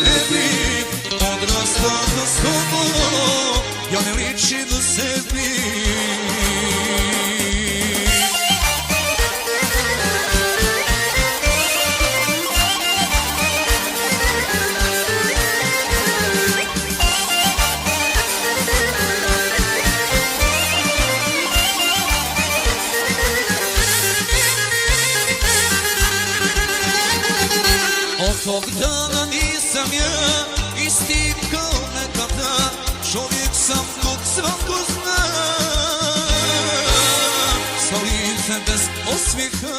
mene bi odrastao s tobom, ja ne ličim sebi. Od tog dana nisam ja isti kao nekada, čovjek sam kog svako zna, sa licem bez osmijeha.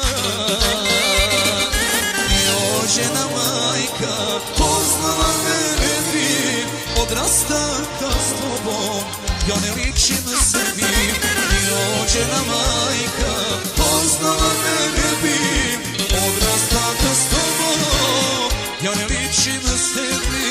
Rođena majka poznala mene bi odrastaka s tobom, ja ne ličim sebi. Rođena majka poznala mene bi odrastaka s tobom, ja ne ličim sebi.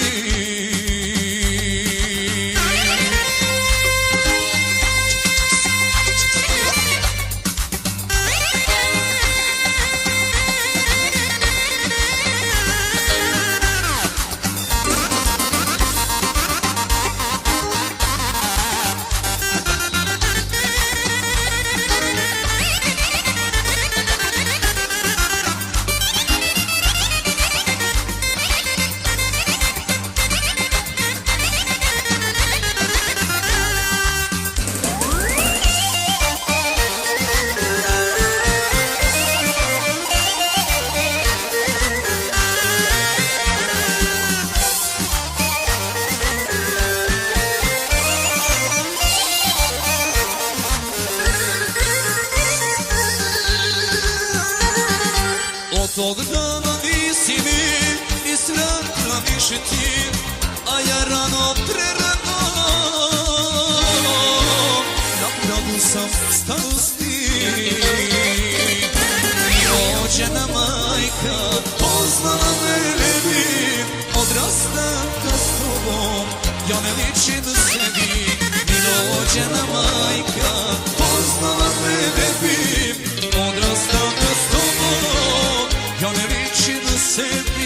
Od tog dana nisi mi israkla više ti, a ja rano prerano na pragu sam starosti. Rođena majka poznala mene bi odrastaka s tobom, ja ne ličim sebi. Rođena majka poznala mene bi odrastaka s tobom, ja ne ličim sebi.